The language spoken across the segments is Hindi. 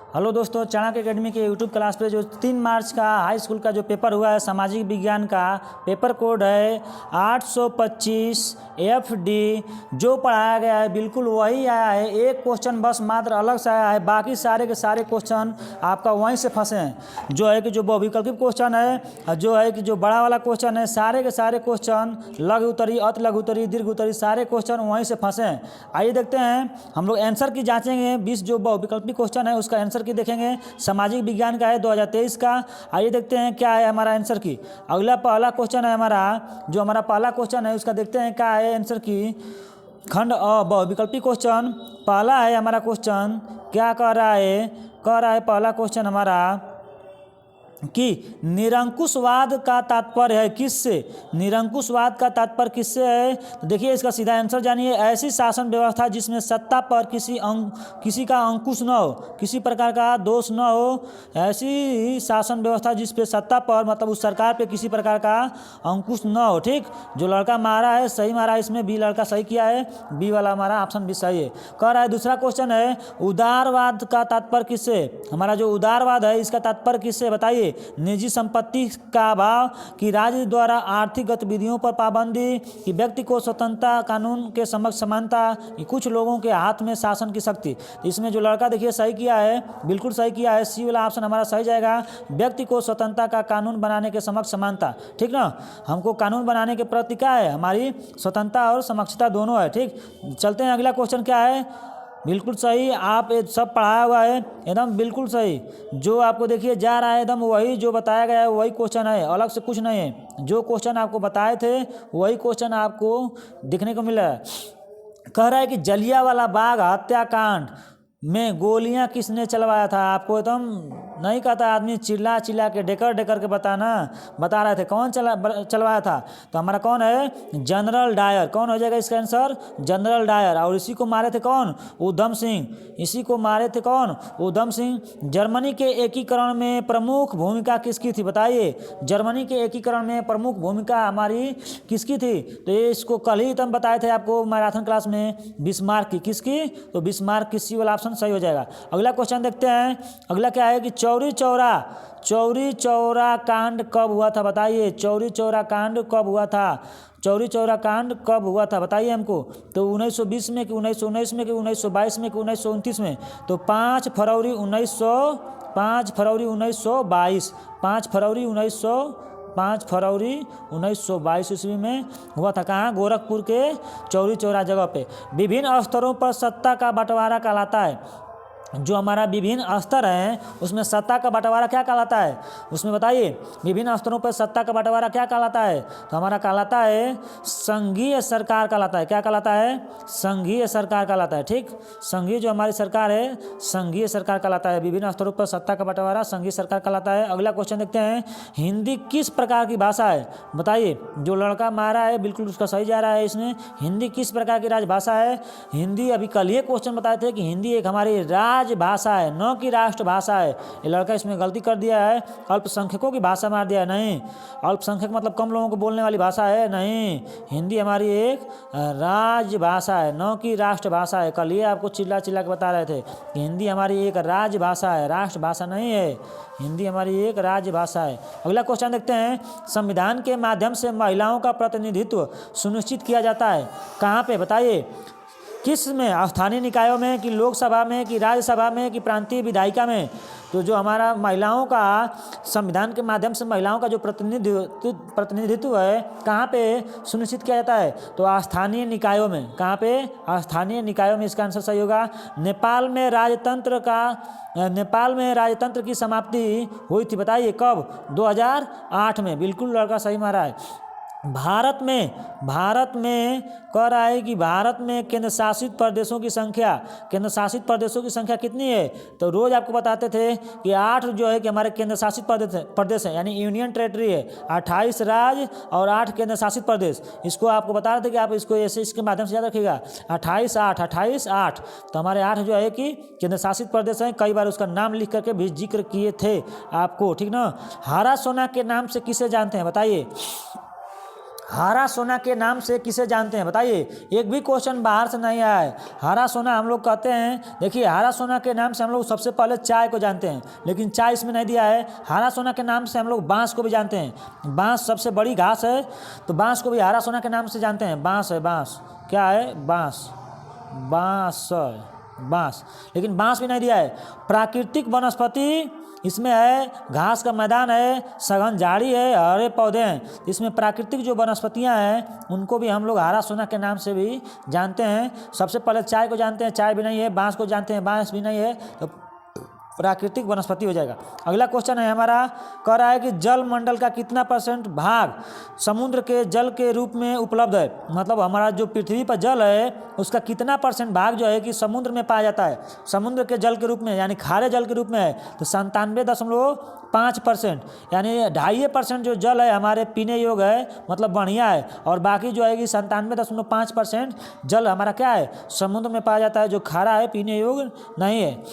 हेलो दोस्तों, चाणक्य एकेडमी के यूट्यूब क्लास पे जो 3 मार्च का हाई स्कूल का जो पेपर हुआ है सामाजिक विज्ञान का, पेपर कोड है 825 FD। जो पढ़ाया गया है बिल्कुल वही आया है। एक क्वेश्चन बस मात्र अलग से आया है, बाकी सारे के सारे क्वेश्चन आपका वहीं से फंसे हैं। जो है कि जो बहुविकल्पिक क्वेश्चन है, जो है कि जो बड़ा वाला क्वेश्चन है, सारे के सारे क्वेश्चन लघु उत्तरी, अति लघु उत्तरी, दीर्घ उत्तरी, सारे क्वेश्चन वहीं से फंसे हैं। आइए देखते हैं, हम लोग आंसर की जांचेंगे। 20 जो बहुविकल्पिक क्वेश्चन है उसका आंसर की देखेंगे। सामाजिक विज्ञान का है 2023 का। आइए देखते हैं क्या है हमारा आंसर की। अगला पहला क्वेश्चन है हमारा, जो हमारा पहला क्वेश्चन है उसका देखते हैं क्या है आंसर की। खंड अ बहुविकल्पिक क्वेश्चन पहला है हमारा क्वेश्चन। क्या कह रहा है? कह रहा है पहला क्वेश्चन हमारा कि निरंकुशवाद का तात्पर्य है किससे? निरंकुशवाद का तात्पर्य किससे है? तो देखिए इसका सीधा आंसर जानिए। ऐसी शासन व्यवस्था जिसमें सत्ता पर किसी का अंकुश न हो, किसी प्रकार का दोष न हो। ऐसी शासन व्यवस्था जिस पे सत्ता पर मतलब उस सरकार पे किसी प्रकार का अंकुश न हो। ठीक, जो लड़का मारा है सही मारा है, इसमें बी लड़का सही किया है, बी वाला हमारा ऑप्शन भी सही है। कह रहा है दूसरा क्वेश्चन है उदारवाद का तात्पर्य किससे? हमारा जो उदारवाद है इसका तात्पर्य किससे बताइए? निजी संपत्ति का अभाव, कि राज्य द्वारा आर्थिक गतिविधियों पर पाबंदी, कि व्यक्ति को स्वतंत्रता, कानून के समक्ष समानता, कि कुछ लोगों के हाथ में शासन की शक्ति। तो इसमें जो लड़का देखिए सही किया है, बिल्कुल सही किया है, सी वाला ऑप्शन हमारा सही जाएगा। व्यक्ति को स्वतंत्रता का कानून बनाने के समक्ष समानता। ठीक ना, हमको कानून बनाने के प्रति क्या है? हमारी स्वतंत्रता और समक्षता दोनों है। ठीक, चलते हैं अगला क्वेश्चन क्या है। बिल्कुल सही, आप सब पढ़ाया हुआ है एकदम बिल्कुल सही। जो आपको देखिए जा रहा है एकदम वही जो बताया गया है वही क्वेश्चन है, अलग से कुछ नहीं है। जो क्वेश्चन आपको बताए थे वही क्वेश्चन आपको देखने को मिला है। कह रहा है कि जलियांवाला बाग हत्याकांड में गोलियां किसने चलवाया था? आपको एकदम नहीं कहता, आदमी चिल्ला चिल्ला के डेकर के बता रहे थे कौन चलवाया था। तो हमारा कौन है? General Dyer. कौन हो जाएगा इसका आंसर? General Dyer. और इसी को मारे थे कौन? उधम सिंह। इसी को मारे थे कौन? उधम सिंह। जर्मनी के एकीकरण में प्रमुख भूमिका किसकी थी बताइए? जर्मनी के एकीकरण में प्रमुख भूमिका हमारी किसकी थी? तो ये इसको कल ही हम बताए थे आपको मैराथन क्लास में, बिस्मार्क की। किसकी? तो बिस्मार्क किसी वाला ऑप्शन सही हो जाएगा। अगला क्वेश्चन देखते हैं। अगला क्या है कि चौरी चौरा कांड कब हुआ था बताइए? चौरी चौरा कांड कब हुआ था? चौरी चौरा कांड कब हुआ था बताइए हमको। तो 1920 में कि 1919 में कि 1922 में कि 1929 में? तो 5 फरवरी 1922। 5 फरवरी 1922 ईस्वी में हुआ था। कहाँ? गोरखपुर के चौरी चौरा जगह पे। विभिन्न स्तरों पर सत्ता का बंटवारा कहलाता है। जो हमारा विभिन्न स्तर हैं उसमें सत्ता का बंटवारा क्या कहलाता है? उसमें बताइए, विभिन्न स्तरों पर सत्ता का बंटवारा क्या कहलाता है? तो हमारा कहलाता है संघीय सरकार कहलाता है। क्या कहलाता है? संघीय सरकार कहलाता है। ठीक, संघीय जो हमारी सरकार है संघीय सरकार कहलाता है। विभिन्न स्तरों पर सत्ता का बंटवारा संघीय सरकार कहलाता है। अगला क्वेश्चन देखते हैं। हिंदी किस प्रकार की भाषा है बताइए? जो लड़का मारा है बिल्कुल उसका सही जा रहा है इसमें। हिंदी किस प्रकार की राजभाषा है? हिंदी अभी कल ही क्वेश्चन बताए थे कि हिंदी एक हमारी भाषा है, न कि राष्ट्रभाषा है। ये लड़का इसमें गलती कर दिया है, अल्पसंख्यकों की भाषा मार दिया है। नहीं, अल्पसंख्यक मतलब कम लोगों को बोलने वाली भाषा है, नहीं। हिंदी हमारी एक राजभाषा है, न कि राष्ट्रभाषा है। कल ये आपको चिल्ला चिल्ला के बता रहे थे कि हिंदी हमारी एक राजभाषा है, राष्ट्रभाषा नहीं है। हिंदी हमारी एक राजभाषा है। अगला क्वेश्चन देखते हैं। संविधान के माध्यम से महिलाओं का प्रतिनिधित्व सुनिश्चित किया जाता है कहाँ पे बताइए? किस में? स्थानीय निकायों में, कि लोकसभा में, कि राज्यसभा में, कि प्रांतीय विधायिका में? तो जो हमारा महिलाओं का संविधान के माध्यम से महिलाओं का जो प्रतिनिधित्व है कहाँ पे सुनिश्चित किया जाता है? तो स्थानीय निकायों में। कहाँ पे? स्थानीय निकायों में। इसका आंसर सही होगा। नेपाल में राजतंत्र की समाप्ति हुई थी बताइए कब? 2008 में। बिल्कुल लड़का सही मारा है। भारत में कह रहा है कि भारत में केंद्र शासित प्रदेशों की संख्या कितनी है? तो रोज आपको बताते थे कि 8 जो है कि हमारे केंद्र शासित प्रदेश है, यानी यूनियन टेरिटरी है। 28 राज्य और 8 केंद्र शासित प्रदेश। इसको आपको बता रहे थे कि आप इसको ऐसे इसके माध्यम से याद रखिएगा। 28-8। तो हमारे 8 जो है कि केंद्र शासित प्रदेश हैं। कई बार उसका नाम लिख करके भी जिक्र किए थे आपको। ठीक ना। हरा सोना के नाम से किसे जानते हैं बताइए? हरा सोना के नाम से किसे जानते हैं बताइए। एक भी क्वेश्चन बाहर से नहीं आया है। हरा सोना हम लोग कहते हैं, देखिए हरा सोना के नाम से हम लोग सबसे पहले चाय को जानते हैं, लेकिन चाय इसमें नहीं दिया है। हरा सोना के नाम से हम लोग बांस को भी जानते हैं। बांस सबसे बड़ी घास है, तो बांस को भी हरा सोना के नाम से जानते हैं। बांस है, बांस क्या है, बांस, बांस बांस, लेकिन बांस भी नहीं दिया है। प्राकृतिक वनस्पति इसमें है, घास का मैदान है, सघन झाड़ी है, हरे पौधे हैं। इसमें प्राकृतिक जो वनस्पतियां हैं उनको भी हम लोग हरा सोना के नाम से भी जानते हैं। सबसे पहले चाय को जानते हैं, चाय भी नहीं है। बांस को जानते हैं, बांस भी नहीं है, तो प्राकृतिक वनस्पति हो जाएगा। अगला क्वेश्चन है हमारा, कह रहा है कि जल मंडल का कितना % भाग समुद्र के जल के रूप में उपलब्ध है। मतलब हमारा जो पृथ्वी पर जल है उसका कितना % भाग जो है कि समुद्र में पाया जाता है, समुद्र के जल के रूप में, यानी खारे जल के रूप में है। तो 97.5%, यानी 2.5% जो जल है हमारे पीने योग्य है, मतलब बढ़िया है, और बाकी जो है कि 97.5% जल हमारा क्या है, समुद्र में पाया जाता है, जो खारा है, पीने योग्य नहीं है।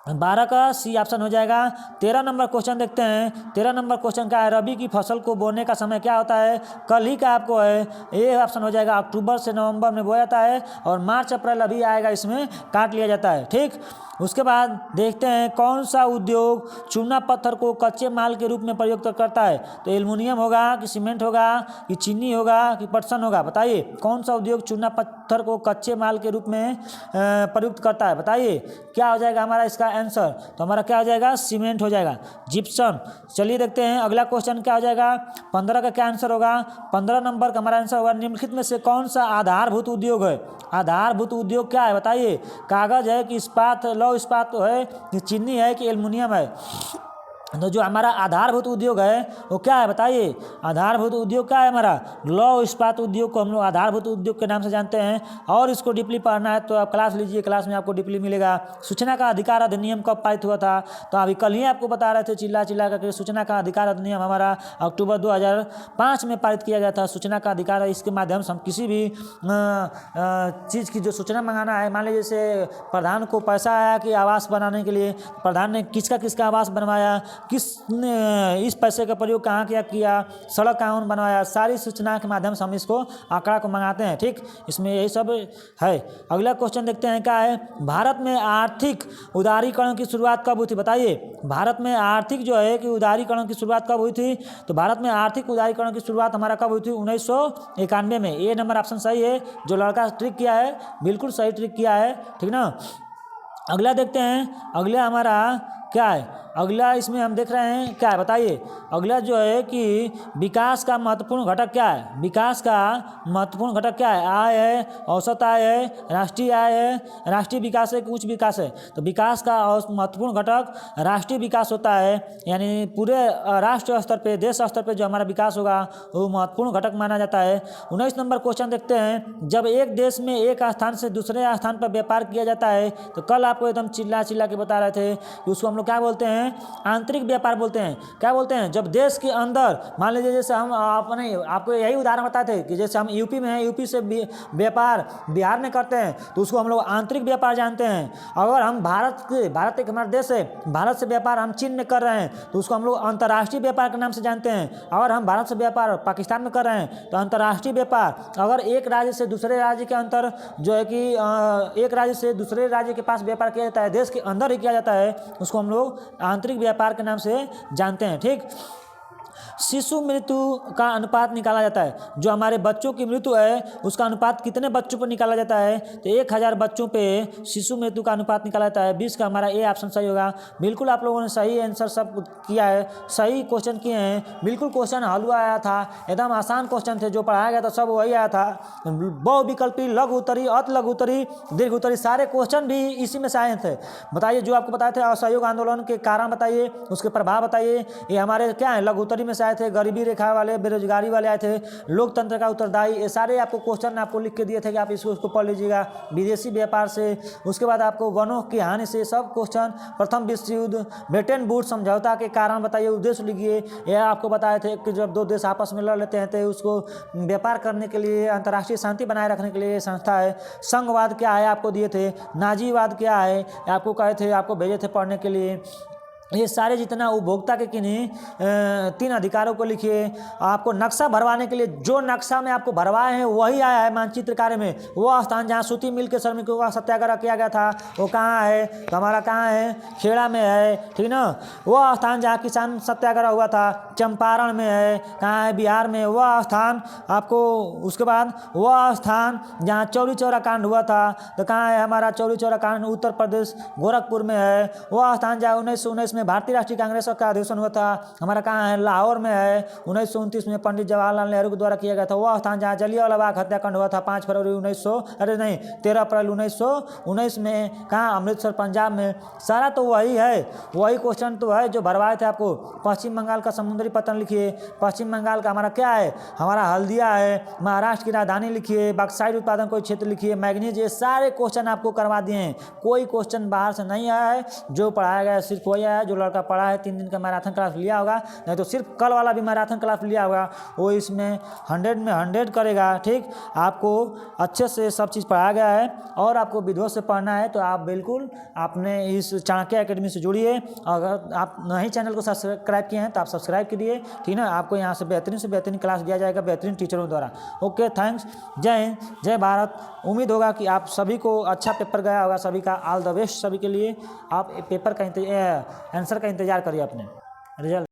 12 का सी ऑप्शन हो जाएगा। 13 नंबर क्वेश्चन देखते हैं। 13 नंबर क्वेश्चन क्या है, रबी की फसल को बोने का समय क्या होता है। कल ही का आपको है, ये ऑप्शन हो जाएगा। अक्टूबर से नवंबर में बोया जाता है, और मार्च अप्रैल अभी आएगा, इसमें काट लिया जाता है। ठीक, उसके बाद देखते हैं कौन सा उद्योग चूना पत्थर को कच्चे माल के रूप में प्रयोग करता है। तो एल्युमिनियम होगा कि सीमेंट होगा कि चीनी होगा कि पटसन होगा, बताइए कौन सा उद्योग चूना पत्थर को कच्चे माल के रूप में प्रयुक्त करता है। बताइए क्या हो जाएगा हमारा इसका आंसर। तो हमारा क्या हो जाएगा, सीमेंट हो जाएगा, जिप्सम। चलिए देखते हैं अगला क्वेश्चन क्या हो जाएगा। 15 का क्या आंसर होगा। 15 नंबर का हमारा आंसर होगा, निम्नलिखित में से कौन सा आधारभूत उद्योग है। आधारभूत उद्योग क्या है बताइए। कागज है कि इस्पात, लौह इस्पात है कि चीनी है कि एल्युमिनियम है। तो जो हमारा आधारभूत उद्योग है वो क्या है बताइए। आधारभूत उद्योग क्या है हमारा, लौह इस्पात उद्योग को हम लोग आधारभूत उद्योग के नाम से जानते हैं। और इसको डीपली पढ़ना है तो आप क्लास लीजिए, क्लास में आपको डीपली मिलेगा। सूचना का अधिकार अधिनियम कब पारित हुआ था। तो अभी कल ही आपको बता रहे थे चिल्ला चिल्ला करके, सूचना का अधिकार अधिनियम हमारा अक्टूबर 2005 में पारित किया गया था। सूचना का अधिकार, इसके माध्यम से हम किसी भी चीज़ की जो सूचना मंगाना है, मान लीजिए जैसे प्रधान को पैसा आया कि आवास बनाने के लिए, प्रधान ने किसका किसका आवास बनवाया, किसने इस पैसे का प्रयोग कहाँ किया, सड़क कहाँ बनवाया, सारी सूचना के माध्यम से हम इसको आंकड़ा को मंगाते हैं। ठीक, इसमें यही सब है। अगला क्वेश्चन देखते हैं क्या है। भारत में आर्थिक उदारीकरण की शुरुआत कब हुई थी बताइए। भारत में आर्थिक जो है कि उदारीकरण की शुरुआत कब हुई थी। तो भारत में आर्थिक उदारीकरण की शुरुआत हमारा कब हुई थी, 1991 में। ये नंबर ऑप्शन सही है। जो लड़का ट्रिक किया है बिल्कुल सही ट्रिक किया है, ठीक ना। अगला देखते हैं, अगला हमारा क्या है। अगला इसमें हम देख रहे हैं क्या है बताइए। अगला जो है कि विकास का महत्वपूर्ण घटक क्या है। विकास का महत्वपूर्ण घटक क्या है। आय है, औसत आय है, राष्ट्रीय आय है, राष्ट्रीय विकास है कि उच्च विकास है। तो विकास का महत्वपूर्ण घटक राष्ट्रीय विकास होता है, यानी पूरे राष्ट्र स्तर पे, देश स्तर पे जो हमारा विकास होगा वो महत्वपूर्ण घटक माना जाता है। 19 नंबर क्वेश्चन देखते हैं। जब एक देश में एक स्थान से दूसरे स्थान पर व्यापार किया जाता है, तो कल आपको एकदम चिल्ला चिल्ला के बता रहे थे कि उसको हम लोग क्या बोलते हैं, आंतरिक व्यापार बोलते हैं। क्या बोलते हैं, जब देश के अंदर, मान लीजिए जैसे हम अपने आपको यही उदाहरण बताए थे कि जैसे हम यूपी में हैं, यूपी से व्यापार बिहार में करते हैं, तो उसको हम लोग आंतरिक व्यापार जानते हैं। अगर हम भारत एक हमारा देश है, भारत से व्यापार हम चीन में कर रहे हैं, तो उसको हम लोग अंतर्राष्ट्रीय व्यापार के नाम से जानते हैं। अगर हम भारत से व्यापार पाकिस्तान में कर रहे हैं तो अंतर्राष्ट्रीय व्यापार। अगर एक राज्य से दूसरे राज्य के अंतर जो है कि एक राज्य से दूसरे राज्य के पास व्यापार किया जाता है, देश के अंदर ही किया जाता है, उसको हम लोग आंतरिक व्यापार के नाम से जानते हैं। ठीक, शिशु मृत्यु का अनुपात निकाला जाता है। जो हमारे बच्चों की मृत्यु है उसका अनुपात कितने बच्चों पर निकाला जाता है। तो 1000 बच्चों पे शिशु मृत्यु का अनुपात निकाला जाता है। 20 का हमारा ए ऑप्शन सही होगा। बिल्कुल आप लोगों ने सही आंसर सब किया है, सही क्वेश्चन किए हैं। बिल्कुल क्वेश्चन हलवा आया था, एकदम आसान क्वेश्चन थे, जो पढ़ाया गया था सब वही आया था। बहुविकल्पी, लघु उत्तरी, अति लघु उत्तरी, दीर्घ उत्तरी, सारे क्वेश्चन भी इसी में से आए थे। बताइए जो आपको बताए थे असहयोग आंदोलन के कारण बताइए, उसके प्रभाव बताइए। ये हमारे क्या है, लघु उत्तरी में से आए थे। गरीबी रेखा वाले, बेरोजगारी वाले आए थे। लोकतंत्र का उत्तरदायी, ये सारे आपको क्वेश्चन आपको लिख के दिए थे कि आप इसको पढ़ लीजिएगा। विदेशी व्यापार से, उसके बाद आपको वनों की हानि से, सब क्वेश्चन। प्रथम विश्व युद्ध, ब्रिटेन वुड्स समझौता के कारण बताइए, उद्देश्य लिखिए। यह आपको बताए थे कि जब दो देश आपस में लड़ लेते हैं तो उसको व्यापार करने के लिए, अंतर्राष्ट्रीय शांति बनाए रखने के लिए संस्था है। संघवाद क्या है आपको दिए थे। नाजीवाद क्या है आपको कहे थे, आपको भेजे थे पढ़ने के लिए। ये सारे जितना उपभोक्ता के किन्हीं 3 अधिकारों को लिखिए। आपको नक्शा भरवाने के लिए जो नक्शा में आपको भरवाए हैं वही आया है मानचित्र कार्य में। वो स्थान जहाँ सूती मिल के श्रमिकों का सत्याग्रह किया गया था वो कहाँ है, तो हमारा कहाँ है, खेड़ा में है, ठीक ना। वो स्थान जहाँ किसान सत्याग्रह हुआ था चंपारण में है, कहाँ है, बिहार में। वह स्थान आपको, उसके बाद वह स्थान जहाँ चौरी चौरा कांड हुआ था तो कहाँ है, हमारा चौरी चौरा कांड उत्तर प्रदेश गोरखपुर में है। वह स्थान जहाँ 1919 में भारतीय राष्ट्रीय कांग्रेस का अधिवेशन हुआ था हमारा कहाँ है, लाहौर में है। 1929 में पंडित जवाहरलाल नेहरू के द्वारा किया गया था। वह स्थान जहाँ जलियांवाला बाग हत्याकांड हुआ था 5 फरवरी 13 अप्रैल 1919 में, कहाँ, अमृतसर पंजाब में। सारा तो वही है, वही क्वेश्चन तो है जो भरवाए थे आपको। पश्चिम बंगाल का समुद्री पतन लिखिए। पश्चिम बंगाल का हमारा क्या है, हमारा हल्दिया है। महाराष्ट्र की राजधानी लिखिए। बक्साइट उत्पादन कोई क्षेत्र लिखिए। मैग्नीज। ये सारे क्वेश्चन आपको करवा दिए हैं, कोई क्वेश्चन बाहर से नहीं आया है। जो पढ़ाया गया सिर्फ वही आया है। जो लड़का पढ़ा है 3 दिन का मैराथन क्लास लिया होगा, नहीं तो सिर्फ कल वाला भी मैराथन क्लास लिया होगा, वो इसमें 100 में 100 करेगा। ठीक, आपको अच्छे से सब चीज़ पढ़ाया गया है और आपको विधिवत से पढ़ना है तो आप बिल्कुल आपने इस चाणक्य एकेडमी से जुड़िए। अगर आप नहीं चैनल को सब्सक्राइब किए हैं तो आप सब्सक्राइब करिए, ठीक ना। आपको यहाँ से बेहतरीन क्लास दिया जाएगा बेहतरीन टीचरों द्वारा। Okay, thanks. जय हिंद, जय भारत। उम्मीद होगा कि आप सभी को अच्छा पेपर गया होगा। सभी का ऑल द बेस्ट सभी के लिए। आप पेपर का आंसर का इंतजार करिए अपने रिजल्ट।